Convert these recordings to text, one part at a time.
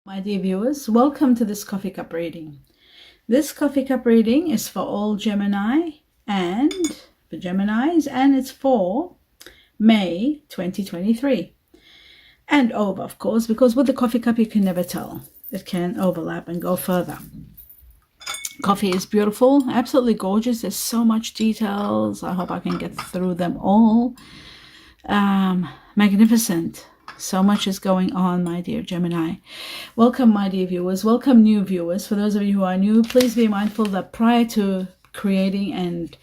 My dear viewers, welcome to this coffee cup reading. This coffee cup reading is for all Gemini and for Geminis, and it's for May 2023 and over, of course, because with the coffee cup you can never tell. It can overlap and go further. Coffee is beautiful, absolutely gorgeous. There's so much details. I hope I can get through them all. Magnificent. So much is going on, my dear Gemini. Welcome, my dear viewers. Welcome, new viewers. For those of you who are new, please be mindful that prior to creating and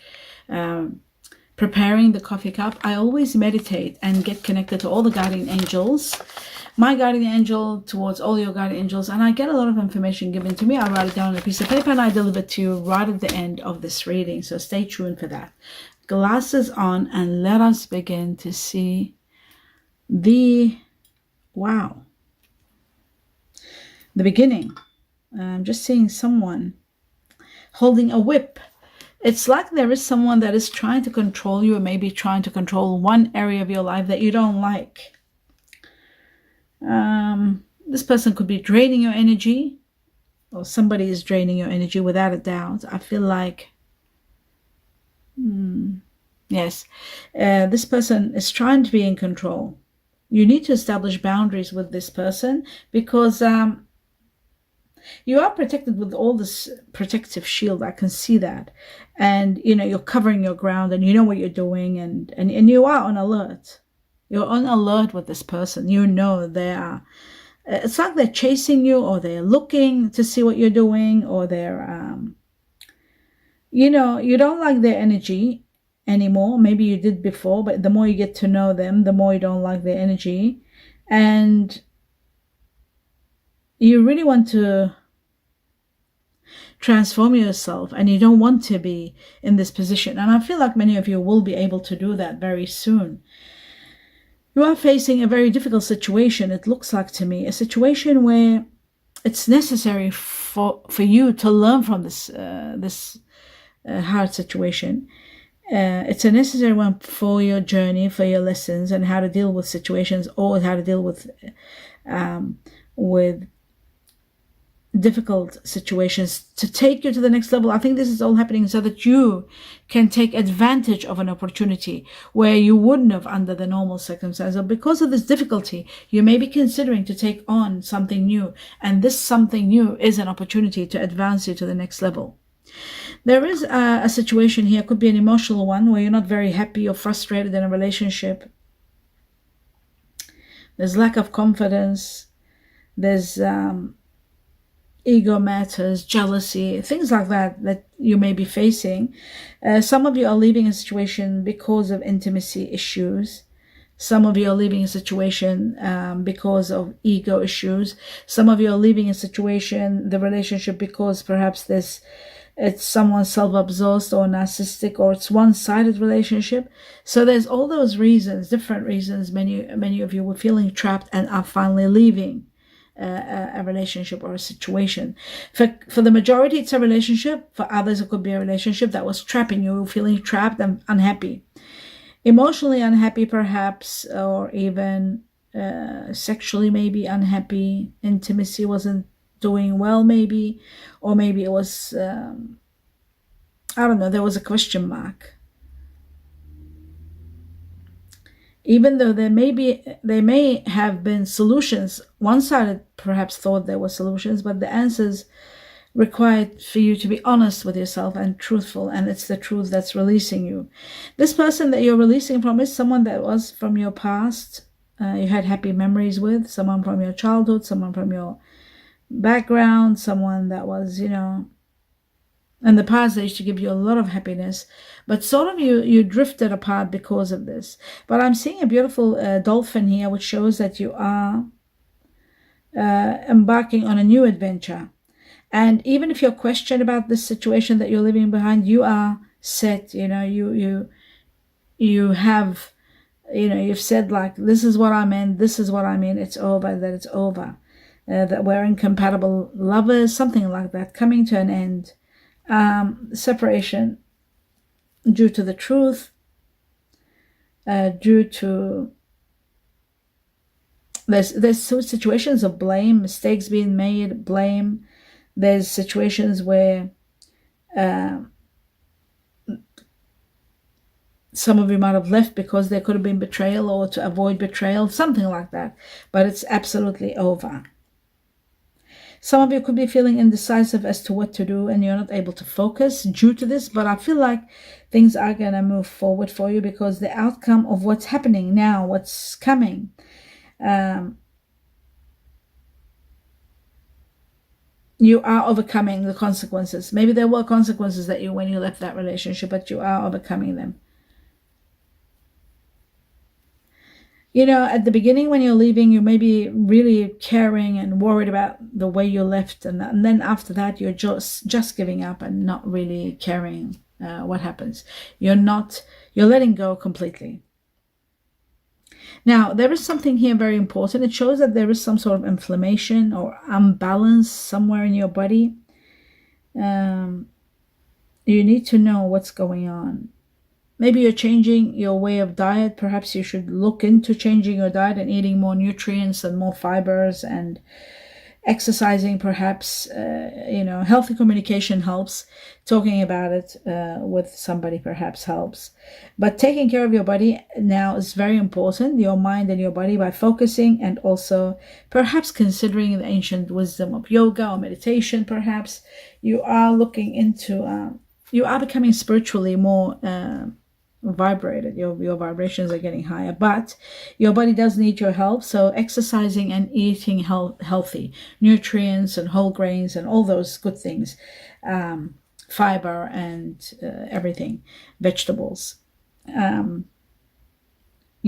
preparing the coffee cup, I always meditate and get connected to all the guardian angels. My guardian angel towards all your guardian angels, and I get a lot of information given to me. I write it down on a piece of paper and I deliver it to you right at the end of this reading. So stay tuned for that. Glasses on, and let us begin to see the beginning. I'm just seeing someone holding a whip. It's like there is someone that is trying to control you, or maybe trying to control one area of your life that you don't like. This person could be draining your energy, or somebody is draining your energy without a doubt. I feel like yes, this person is trying to be in control. You need to establish boundaries with this person because you are protected with all this protective shield. I can see that. And, you know, you're covering your ground and you know what you're doing, and you are on alert. You're on alert with this person. You know they are. It's like they're chasing you, or they're looking to see what you're doing, or they're, you know, you don't like their energy anymore. Maybe you did before, but the more you get to know them, the more you don't like their energy, and you really want to transform yourself, and you don't want to be in this position. And I feel like many of you will be able to do that very soon. You are facing a very difficult situation, it looks like to me, a situation where it's necessary for you to learn from this hard situation. It's a necessary one for your journey, for your lessons, and how to deal with situations, or how to deal with difficult situations to take you to the next level. I think this is all happening so that you can take advantage of an opportunity where you wouldn't have under the normal circumstances. Because of this difficulty, you may be considering to take on something new, and this something new is an opportunity to advance you to the next level. There is a situation here, could be an emotional one, where you're not very happy or frustrated in a relationship. There's lack of confidence. There's ego matters, jealousy, things like that you may be facing. Some of you are leaving a situation because of intimacy issues. Some of you are leaving a situation because of ego issues. Some of you are leaving a situation, the relationship, because perhaps it's someone self-absorbed or narcissistic, or it's one-sided relationship. So there's all those reasons, different reasons. Many of you were feeling trapped and are finally leaving a relationship or a situation. For the majority, it's a relationship. For others, it could be a relationship that was trapping you, feeling trapped and unhappy. Emotionally unhappy, perhaps, or even sexually maybe unhappy. Intimacy wasn't doing well, maybe, or maybe it was, I don't know, there was a question mark. Even though there may have been solutions, one side perhaps thought there were solutions, but the answers required for you to be honest with yourself and truthful, and it's the truth that's releasing you. This person that you're releasing from is someone that was from your past, you had happy memories with, someone from your childhood, someone from your background, someone that was, you know, in the past they used to give you a lot of happiness, but sort of you drifted apart because of this. But I'm seeing a beautiful dolphin here, which shows that you are embarking on a new adventure. And even if you're questioned about this situation that you're leaving behind, you are set. You know, you have, you know, you've said, like, this is what I meant, this is what I mean, it's over, that it's over. That we're incompatible lovers, something like that, coming to an end. Separation due to the truth, due to There's situations of blame, mistakes being made, blame. There's situations where some of you might have left because there could have been betrayal or to avoid betrayal, something like that. But it's absolutely over. Some of you could be feeling indecisive as to what to do and you're not able to focus due to this, but I feel like things are going to move forward for you because the outcome of what's happening now, what's coming, you are overcoming the consequences. Maybe there were consequences that when you left that relationship, but you are overcoming them. At the beginning when you're leaving, you may be really caring and worried about the way you left. And then after that, you're just giving up and not really caring what happens. You're letting go completely. Now, there is something here very important. It shows that there is some sort of inflammation or imbalance somewhere in your body. You need to know what's going on. Maybe you're changing your way of diet. Perhaps you should look into changing your diet and eating more nutrients and more fibers and exercising. Perhaps, healthy communication helps. Talking about it with somebody perhaps helps. But taking care of your body now is very important, your mind and your body, by focusing and also perhaps considering the ancient wisdom of yoga or meditation. Perhaps you are looking into, you are becoming spiritually more vibrated. Your vibrations are getting higher, but your body does need your help. So exercising and eating healthy nutrients and whole grains and all those good things, fiber and everything, vegetables.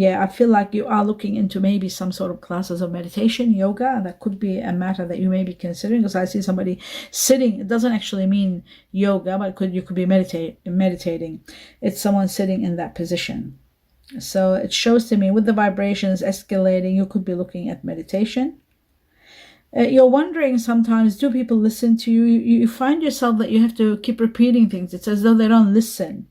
I feel like you are looking into maybe some sort of classes of meditation, yoga. That could be a matter that you may be considering, because I see somebody sitting. It doesn't actually mean yoga, but you could be meditating. It's someone sitting in that position. So it shows to me with the vibrations escalating, you could be looking at meditation. You're wondering sometimes, do people listen to you? You find yourself that you have to keep repeating things. It's as though they don't listen.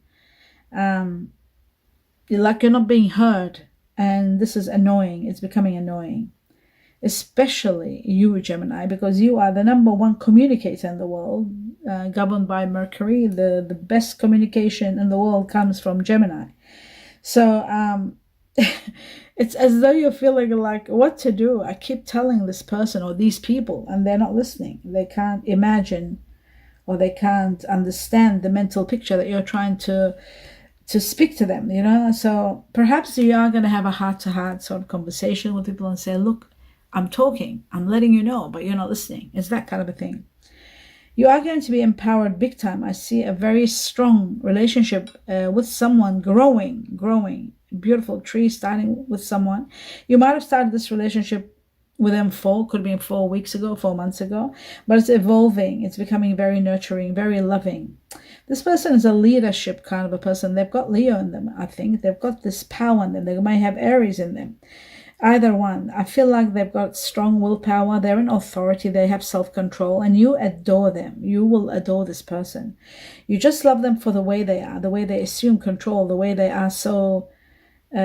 Like you're not being heard, and this is annoying. It's becoming annoying, especially you, Gemini, because you are the #1 communicator in the world, governed by Mercury. The best communication in the world comes from Gemini. So it's as though you're feeling like, what to do? I keep telling this person or these people and they're not listening. They can't imagine or they can't understand the mental picture that you're trying to speak to them, So perhaps you are going to have a heart-to-heart sort of conversation with people and say, look, I'm talking, I'm letting you know, but you're not listening. It's that kind of a thing. You are going to be empowered big time. I see a very strong relationship with someone growing, beautiful tree starting with someone. You might have started this relationship with them could be 4 weeks ago, 4 months ago, but it's evolving. It's becoming very nurturing, very loving. This person is a leadership kind of a person. They've got Leo in them, I think. They've got this power in them. They may have Aries in them. Either one. I feel like they've got strong willpower. They're in authority. They have self-control, and you adore them. You will adore this person. You just love them for the way they are, the way they assume control, the way they are so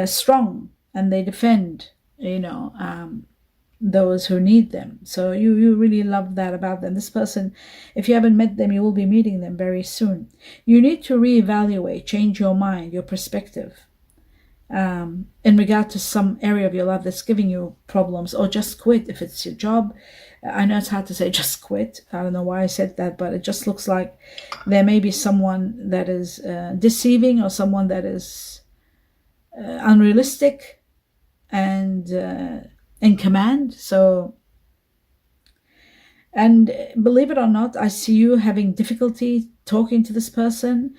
strong, and they defend, those who need them. So you really love that about them. This person, if you haven't met them, you will be meeting them very soon. You need to reevaluate, change your mind, your perspective in regard to some area of your life that's giving you problems, or just quit if it's your job. I know it's hard to say just quit. I don't know why I said that, but it just looks like there may be someone that is deceiving, or someone that is unrealistic and in command. So, and believe it or not, I see you having difficulty talking to this person,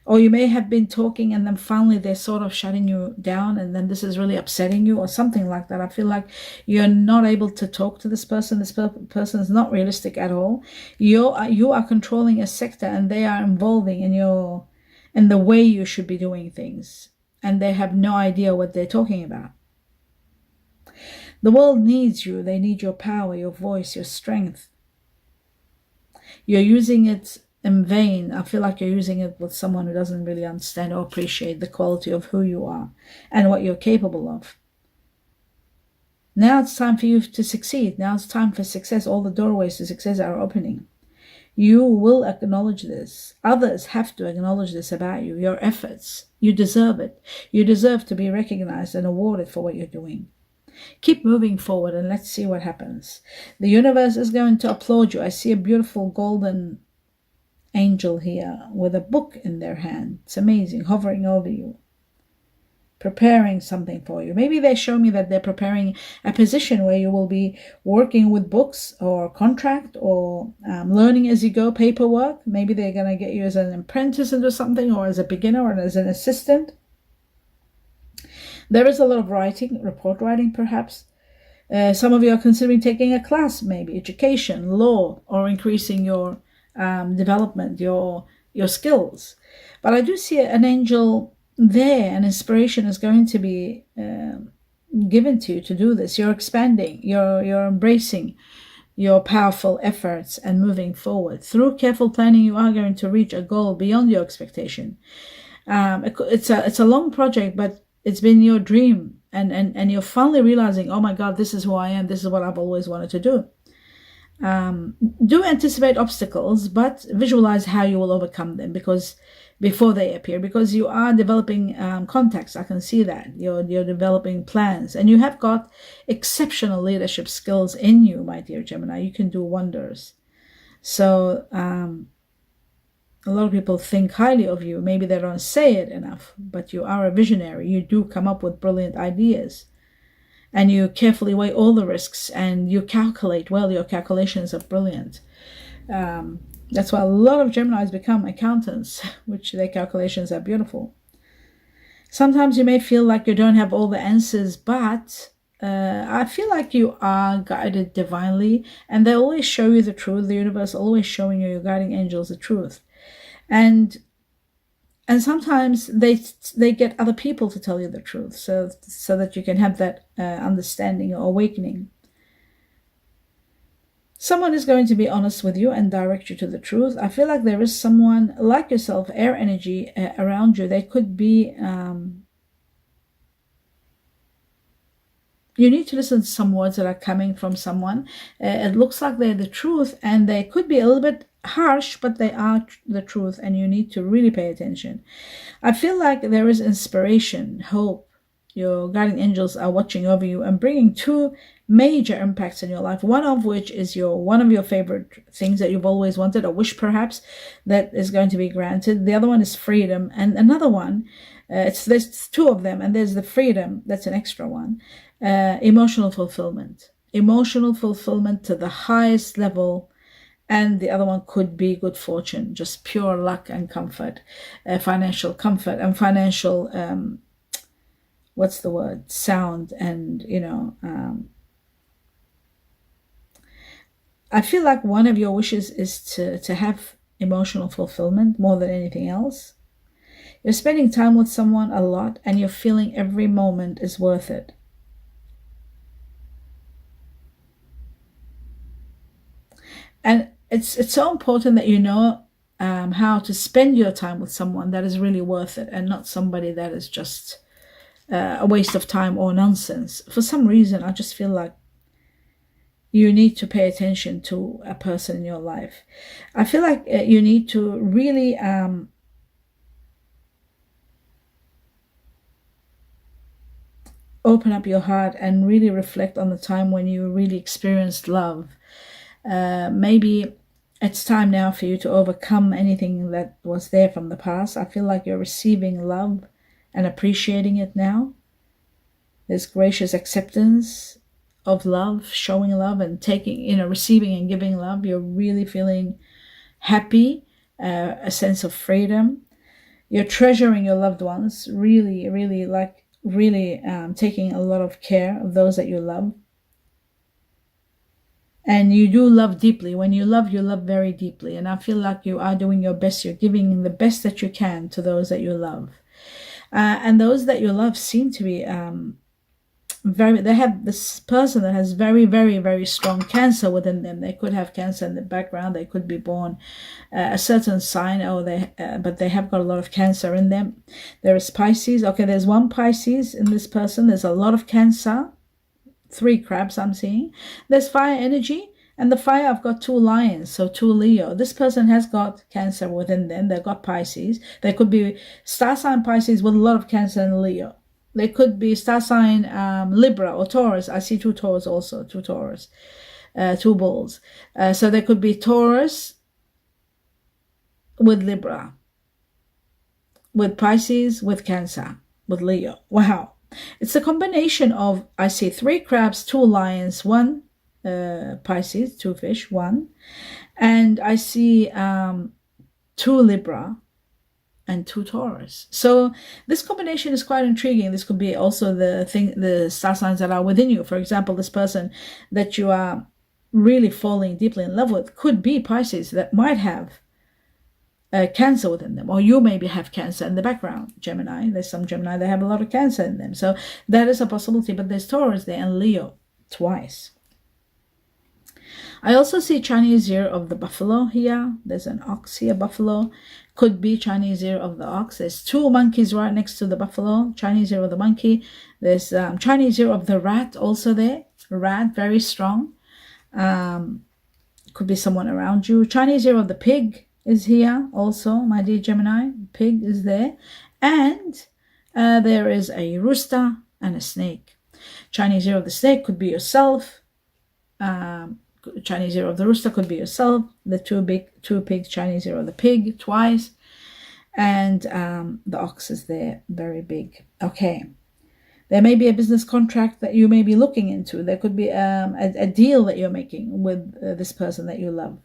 or you may have been talking and then finally they're sort of shutting you down, and then this is really upsetting you or something like that. I feel like you're not able to talk to this person. This person is not realistic at all. You are controlling a sector, and they are involving in the way you should be doing things, and they have no idea what they're talking about. The world needs you. They need your power, your voice, your strength. You're using it in vain. I feel like you're using it with someone who doesn't really understand or appreciate the quality of who you are and what you're capable of. Now it's time for you to succeed. Now it's time for success. All the doorways to success are opening. You will acknowledge this. Others have to acknowledge this about you, your efforts. You deserve it. You deserve to be recognized and awarded for what you're doing. Keep moving forward and let's see what happens. The universe is going to applaud you. I see a beautiful golden angel here with a book in their hand. It's amazing, hovering over you, preparing something for you. Maybe they show me that they're preparing a position where you will be working with books or contract or learning as you go, paperwork. Maybe they're going to get you as an apprentice into something, or as a beginner, or as an assistant. There is a lot of writing, report writing perhaps. Some of you are considering taking a class, maybe education, law, or increasing your development, your skills. But I do see an angel there, and inspiration is going to be given to you to do this. You're expanding, you're embracing your powerful efforts and moving forward. Through careful planning, you are going to reach a goal beyond your expectation. It's a long project, but it's been your dream, and you're finally realizing, oh my God, this is who I am. This is what I've always wanted to do. Do anticipate obstacles, but visualize how you will overcome them before they appear, because you are developing contacts. I can see that you're developing plans, and you have got exceptional leadership skills in you, my dear Gemini. You can do wonders. So a lot of people think highly of you. Maybe they don't say it enough, but you are a visionary. You do come up with brilliant ideas, and you carefully weigh all the risks, and you calculate well. Your calculations are brilliant. That's why a lot of Geminis become accountants, which their calculations are beautiful. Sometimes you may feel like you don't have all the answers, but I feel like you are guided divinely, and they always show you the truth. The universe always showing you, your guiding angels, the truth. And sometimes they get other people to tell you the truth, so that you can have that understanding or awakening. Someone is going to be honest with you and direct you to the truth. I feel like there is someone like yourself, air energy around you. They could be you need to listen to some words that are coming from someone. It looks like they're the truth, and they could be a little bit harsh, but they are the truth, and you need to really pay attention. I feel like there is inspiration, hope. Your guardian angels are watching over you and bringing two major impacts in your life, one of which is one of your favorite things that you've always wanted, a wish perhaps, that is going to be granted. The other one is freedom, and another one, there's two of them, and there's the freedom, that's an extra one. Emotional fulfillment to the highest level, and the other one could be good fortune, just pure luck and comfort, financial comfort and financial sound, and I feel like one of your wishes is to have emotional fulfillment more than anything else. You're spending time with someone a lot, and you're feeling every moment is worth it. And it's so important that you know how to spend your time with someone that is really worth it, and not somebody that is just a waste of time or nonsense. For some reason, I just feel like you need to pay attention to a person in your life. I feel like you need to really open up your heart and really reflect on the time when you really experienced love. Maybe it's time now for you to overcome anything that was there from the past. I feel like you're receiving love and appreciating it now. There's gracious acceptance of love, showing love and taking, receiving and giving love. You're really feeling happy, a sense of freedom. You're treasuring your loved ones, really, really taking a lot of care of those that you love. And you do love deeply. When you love very deeply. And I feel like you are doing your best. You're giving the best that you can to those that you love. And those that you love seem to be they have this person that has very, very, very strong cancer within them. They could have cancer in the background. They could be born a certain sign, but they have got a lot of cancer in them. There is Pisces. Okay, there's one Pisces in this person. There's a lot of cancer 3 crabs I'm seeing. There's fire energy, and the fire, I've got 2 lions, so 2 Leo. This person has got Cancer within them. They've got Pisces. They could be star sign Pisces with a lot of Cancer and Leo. They could be star sign Libra or Taurus. I see 2 Taurus also, 2 Taurus, 2 bulls. So they could be Taurus with Libra, with Pisces, with Cancer, with Leo. Wow. It's a combination of, I see 3 crabs, 2 lions, 1 Pisces, 2 fish, 1. And I see 2 Libra and 2 Taurus. So this combination is quite intriguing. This could be also the star signs that are within you. For example, this person that you are really falling deeply in love with could be Pisces that might have Cancer within them, or you maybe have Cancer in the background. Gemini, there's some Gemini that have a lot of Cancer in them, so that is a possibility. But there's Taurus there and Leo twice. I also see Chinese year of the buffalo here. There's an ox here, buffalo. Could be Chinese year of the ox. There's 2 monkeys right next to the buffalo. Chinese year of the monkey. There's Chinese year of the rat also there. Rat, very strong. Could be someone around you. Chinese year of the pig is here also, my dear Gemini. Pig is there. And there is a rooster and a snake. Chinese year of the snake could be yourself. Chinese year of the rooster could be yourself. The 2 pigs, Chinese year of the pig twice. And the ox is there, very big. Okay. There may be a business contract that you may be looking into. There could be a deal that you're making with this person that you love.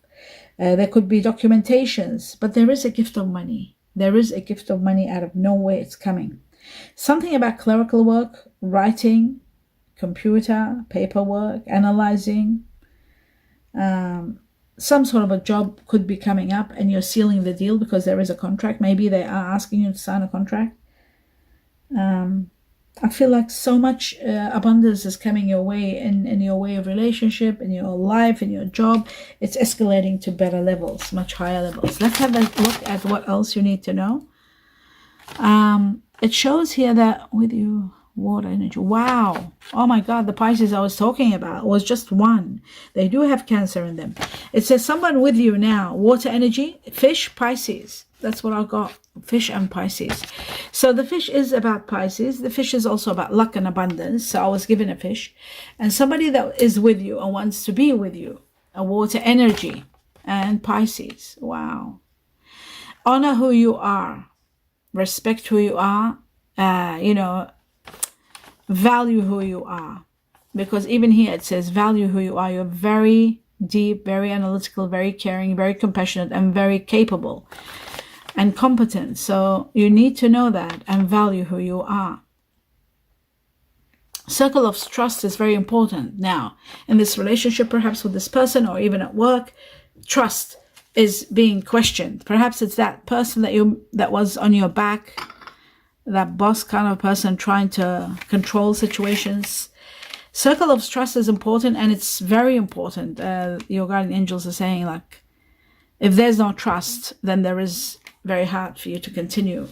There could be documentations, but there is a gift of money. There is a gift of money out of nowhere. It's coming. Something about clerical work, writing, computer, paperwork, analyzing. Some sort of a job could be coming up and you're sealing the deal because there is a contract. Maybe they are asking you to sign a contract. I feel like so much abundance is coming your way in your way of relationship, in your life, in your job. It's escalating to better levels, much higher levels. Let's have a look at what else you need to know. It shows here that with you, water energy. Wow. Oh my God, the Pisces I was talking about was just 1. They do have Cancer in them. It says someone with you now. Water energy, fish, Pisces. That's what I got. Fish and Pisces. So the fish is about Pisces. The fish is also about luck and abundance. So I was given a fish. And somebody that is with you and wants to be with you. A water energy and Pisces. Wow. Honor who you are. Respect who you are. Value who you are. Because even here it says value who you are. You're very deep, very analytical, very caring, very compassionate, and very capable and competent. So you need to know that and value who you are. Circle of trust is very important. Now, in this relationship, perhaps with this person or even at work, trust is being questioned. Perhaps it's that person that was on your back, that boss kind of person trying to control situations. Circle of trust is important, and it's very important. Your guardian angels are saying, like, if there's no trust, then there is very hard for you to continue.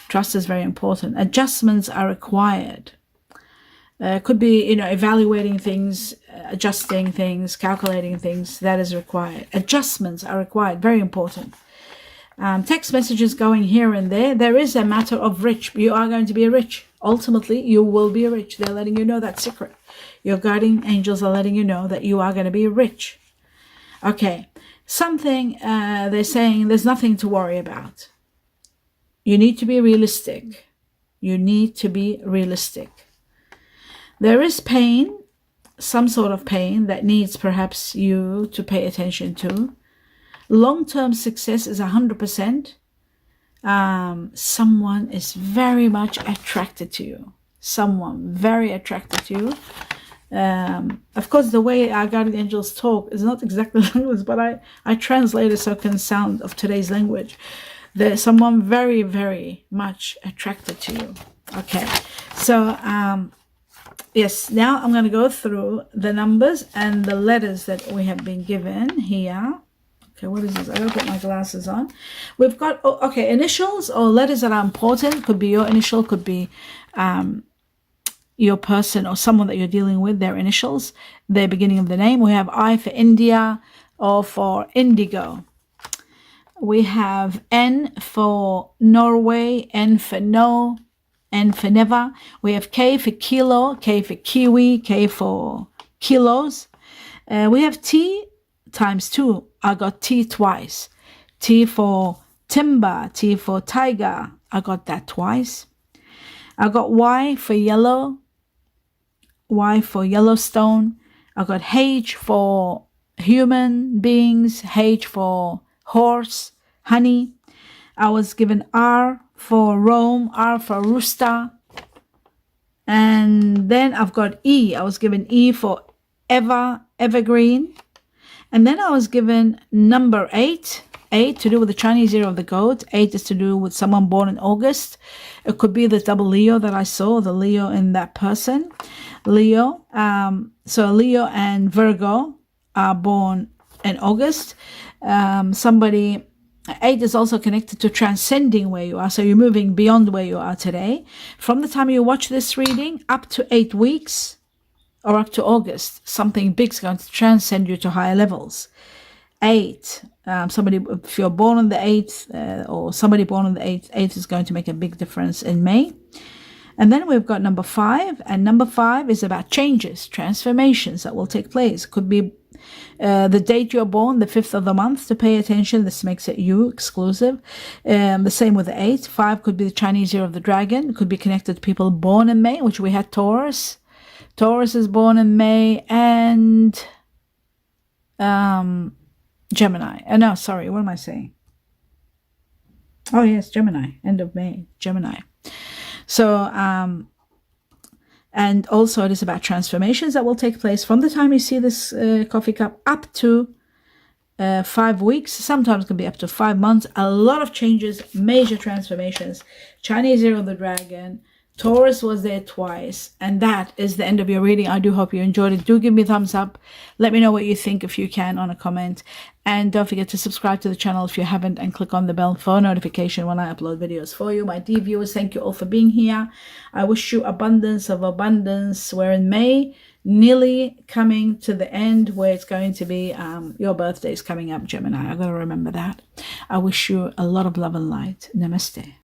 Trust is very important. Adjustments are required. Could be, evaluating things, adjusting things, calculating things. That is required. Adjustments are required. Very important. Text messages going here and there. There is a matter of rich. You are going to be rich. Ultimately, you will be rich. They're letting you know that secret. Your guardian angels are letting you know that you are going to be rich. Okay. Something they're saying there's nothing to worry about. You need to be realistic. You need to be realistic. There is pain, some sort of pain that needs perhaps you to pay attention to. Long-term success is 100%. Someone is very much attracted to you. Someone very attracted to you. Of course, the way our guardian angels talk is not exactly language, but I translate it so it can sound of today's language. There's someone very, very much attracted to you. Okay, so yes, now I'm going to go through the numbers and the letters that we have been given here. Okay, what is this? I gotta put my glasses on. We've got, initials or letters that are important. Could be your initial, could be your person or someone that you're dealing with, their initials, the beginning of the name. We have I for India or for indigo. We have N for Norway, N for no, N for never. We have K for kilo, K for kiwi, K for kilos. We have T times 2. I got T twice. T for timber, T for tiger. I got that twice. I got Y for yellow, Y for Yellowstone. I got H for human beings, H for horse, honey. I was given R for Rome, R for rooster. And then I've got E. I was given E for evergreen. And then I was given number 8. 8 to do with the Chinese year of the goat. 8 is to do with someone born in August. It could be the double Leo that I saw, the Leo in that person. Leo. So Leo and Virgo are born in August. 8 is also connected to transcending where you are. So you're moving beyond where you are today. From the time you watch this reading up to 8 weeks or up to August, something big is going to transcend you to higher levels. 8. Somebody, if you're born on the 8th or somebody born on the 8th, 8 is going to make a big difference in May. And then we've got number 5, and number 5 is about changes, transformations that will take place. Could be the date you're born, the 5th of the month, to pay attention. This makes it you, exclusive. The same with the 8. 5 could be the Chinese year of the dragon. It could be connected to people born in May, which we had Taurus. Taurus is born in May, and Gemini. No, sorry, what am I saying? Oh, yes, Gemini. End of May, Gemini. So, and also it is about transformations that will take place from the time you see this coffee cup up to 5 weeks. Sometimes it can be up to 5 months. A lot of changes, major transformations. Chinese year of the dragon. Taurus was there twice, and that is the end of your reading. I do hope you enjoyed it. Do give me a thumbs up. Let me know what you think if you can on a comment, and don't forget to subscribe to the channel if you haven't, and click on the bell for notification when I upload videos for you. My dear viewers, thank you all for being here. I wish you abundance of abundance. We're in May, nearly coming to the end where it's going to be your birthday is coming up, Gemini. I've got to remember that. I wish you a lot of love and light. Namaste.